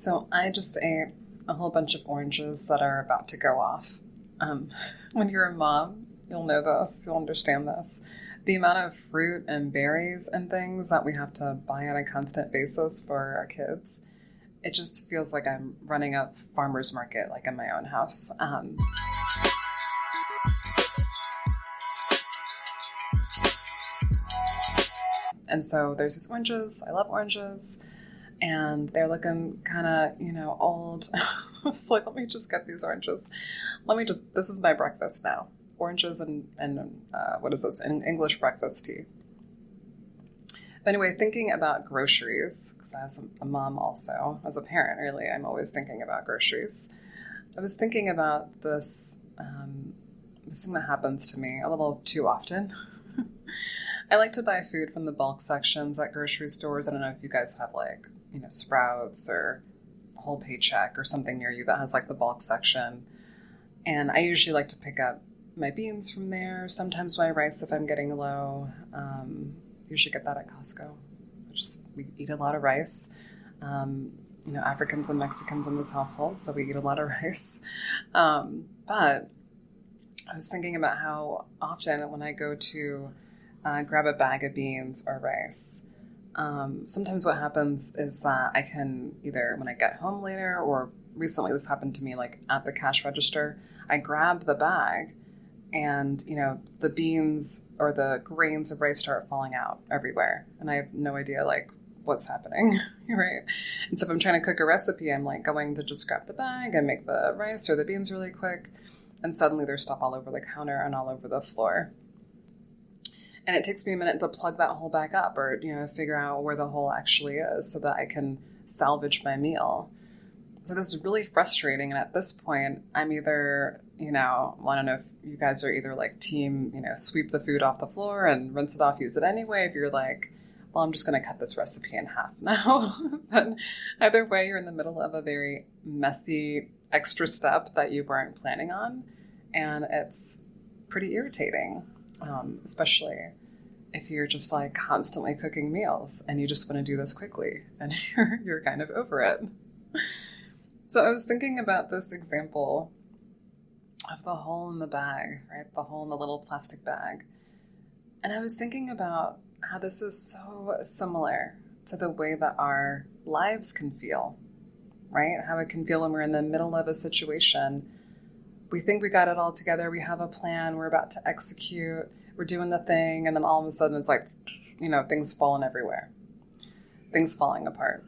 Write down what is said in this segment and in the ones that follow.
So I just ate a whole bunch of oranges that are about to go off. Um, when you're a mom, you'll know this, you'll understand this. The amount of fruit and berries and things that we have to buy on a constant basis for our kids, it just feels like I'm running a farmer's market, like in my own house. And so there's these oranges. I love oranges. And they're looking kind of, old. I was like, let me just get these oranges. This is my breakfast now. Oranges and what is this? English breakfast tea. But anyway, thinking about groceries, because as a mom also, as a parent, really, I'm always thinking about groceries. I was thinking about this thing that happens to me a little too often. I like to buy food from the bulk sections at grocery stores. I don't know if you guys have Sprouts or Whole Paycheck or something near you that has the bulk section. And I usually like to pick up my beans from there. Sometimes my rice if I'm getting low. Usually get that at Costco. We eat a lot of rice. Africans and Mexicans in this household, so we eat a lot of rice. But I was thinking about how often when I go to grab a bag of beans or rice, sometimes what happens is that I can either, when I get home later, or recently this happened to me at the cash register, I grab the bag and, the beans or the grains of rice start falling out everywhere. And I have no idea what's happening, right? And so if I'm trying to cook a recipe, I'm going to just grab the bag and make the rice or the beans really quick. And suddenly there's stuff all over the counter and all over the floor. And it takes me a minute to plug that hole back up or, figure out where the hole actually is so that I can salvage my meal. So this is really frustrating. And at this point, I'm either, I don't know if you guys are either team, sweep the food off the floor and rinse it off, use it anyway. If you're well, I'm just going to cut this recipe in half now. But either way, you're in the middle of a very messy extra step that you weren't planning on. And it's pretty irritating. Especially if you're just constantly cooking meals and you just want to do this quickly and you're kind of over it. So I was thinking about this example of the hole in the bag, right? The hole in the little plastic bag. And I was thinking about how this is so similar to the way that our lives can feel, right? How it can feel when we're in the middle of a situation. We think we got it all together. We have a plan. We're about to execute. We're doing the thing. And then all of a sudden it's things falling everywhere. Things falling apart.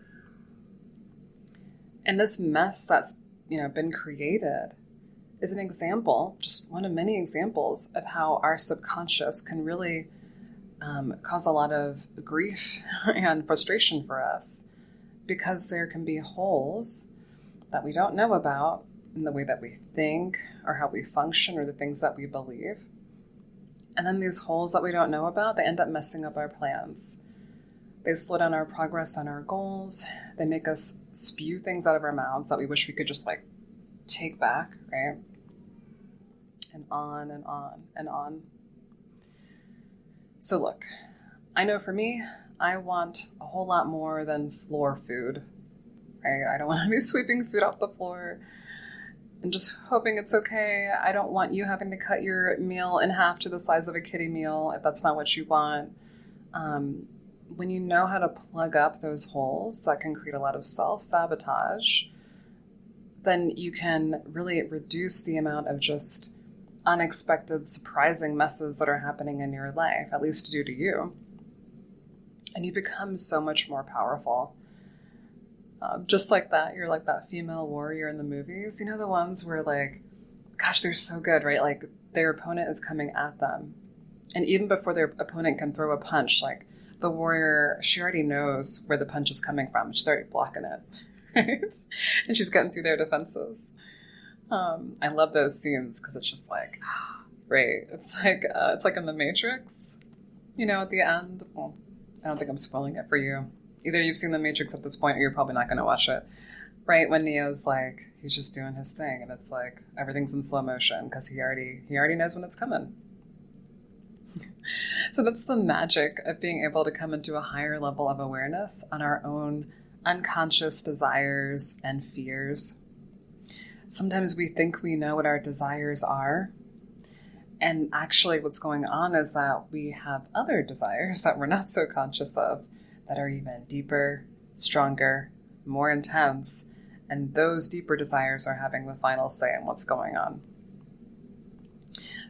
And this mess that's, been created is an example, just one of many examples of how our subconscious can really cause a lot of grief and frustration for us because there can be holes that we don't know about in the way that we think or how we function or the things that we believe. And then these holes that we don't know about, they end up messing up our plans. They slow down our progress on our goals. They make us spew things out of our mouths that we wish we could just take back, right? And on and on and on. So look, I know for me, I want a whole lot more than floor food, right? I don't want to be sweeping food off the floor and just hoping it's okay. I don't want you having to cut your meal in half to the size of a kiddie meal if that's not what you want. When you know how to plug up those holes that can create a lot of self-sabotage, then you can really reduce the amount of just unexpected, surprising messes that are happening in your life, at least due to you. And you become so much more powerful. Just like that, you're like that female warrior in the movies. The ones where gosh, they're so good, right? Their opponent is coming at them. And even before their opponent can throw a punch, the warrior, she already knows where the punch is coming from. She's already blocking it, right? And she's getting through their defenses. I love those scenes because it's just great. It's like in The Matrix, at the end. Well, I don't think I'm spoiling it for you. Either you've seen The Matrix at this point or you're probably not going to watch it. Right when Neo's he's just doing his thing and it's everything's in slow motion because he already knows when it's coming. So that's the magic of being able to come into a higher level of awareness on our own unconscious desires and fears. Sometimes we think we know what our desires are, and actually what's going on is that we have other desires that we're not so conscious of that are even deeper, stronger, more intense, and those deeper desires are having the final say in what's going on.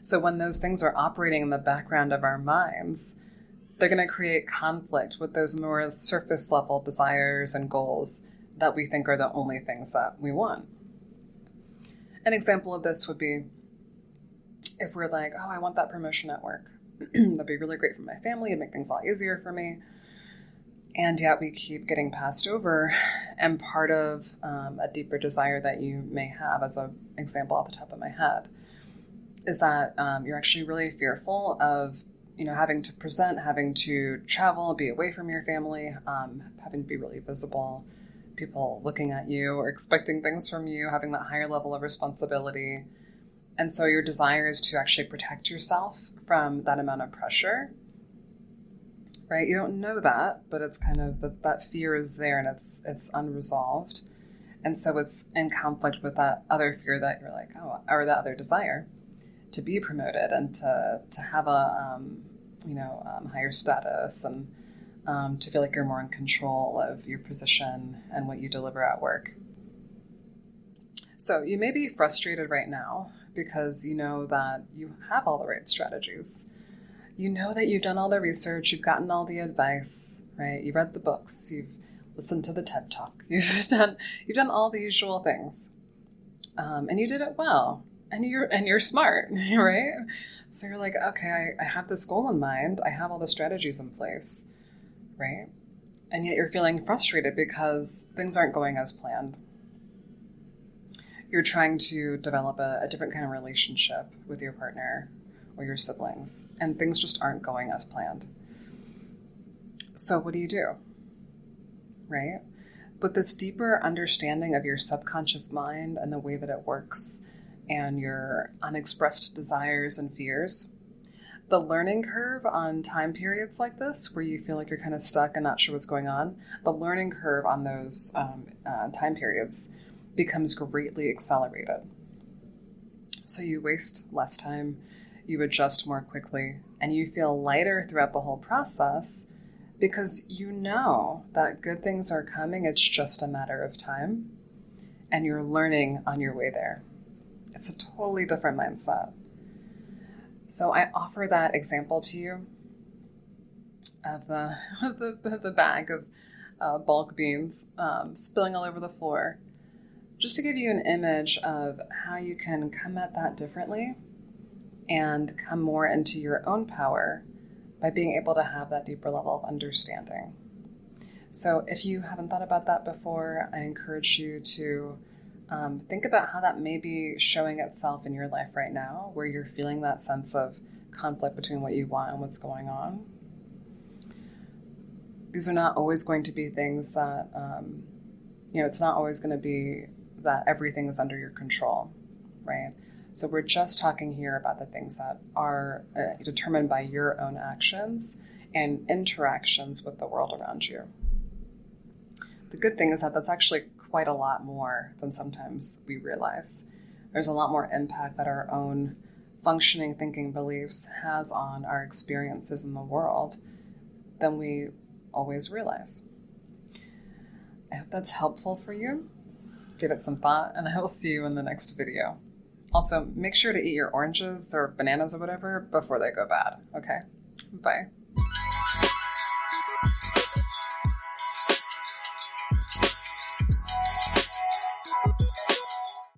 So when those things are operating in the background of our minds, they're going to create conflict with those more surface level desires and goals that we think are the only things that we want. An example of this would be if we're like, oh, I want that promotion at work. That'd be really great for my family. It'd make things a lot easier for me. And yet we keep getting passed over. And part of a deeper desire that you may have, as an example off the top of my head, is that you're actually really fearful of, having to present, having to travel, be away from your family, having to be really visible, people looking at you or expecting things from you, having that higher level of responsibility. And so your desire is to actually protect yourself from that amount of pressure, right? You don't know that, but it's kind of that fear is there and it's unresolved. And so it's in conflict with that other fear that you're like, oh, or that other desire to be promoted and to have a, higher status and to feel like you're more in control of your position and what you deliver at work. So you may be frustrated right now because you know that you have all the right strategies. You know that you've done all the research, you've gotten all the advice, right? You've read the books, you've listened to the TED Talk, you've done all the usual things, and you did it well, and you're smart, right? So you're like, okay, I have this goal in mind, I have all the strategies in place, right? And yet you're feeling frustrated because things aren't going as planned. You're trying to develop a different kind of relationship with your partner or your siblings, and things just aren't going as planned. So what do? Right? With this deeper understanding of your subconscious mind and the way that it works and your unexpressed desires and fears, the learning curve on time periods like this, where you feel like you're kind of stuck and not sure what's going on, the learning curve on those time periods becomes greatly accelerated. So you waste less time, you adjust more quickly, and you feel lighter throughout the whole process because you know that good things are coming. It's just a matter of time, and you're learning on your way there. It's a totally different mindset. So I offer that example to you of the bag of bulk beans spilling all over the floor, just to give you an image of how you can come at that differently and come more into your own power by being able to have that deeper level of understanding. So if you haven't thought about that before, I encourage you to think about how that may be showing itself in your life right now, where you're feeling that sense of conflict between what you want and what's going on. These are not always going to be things that, it's not always going to be that everything is under your control, right? So we're just talking here about the things that are determined by your own actions and interactions with the world around you. The good thing is that that's actually quite a lot more than sometimes we realize. There's a lot more impact that our own functioning thinking beliefs has on our experiences in the world than we always realize. I hope that's helpful for you. Give it some thought, and I will see you in the next video. Also, make sure to eat your oranges or bananas or whatever before they go bad, okay? Bye.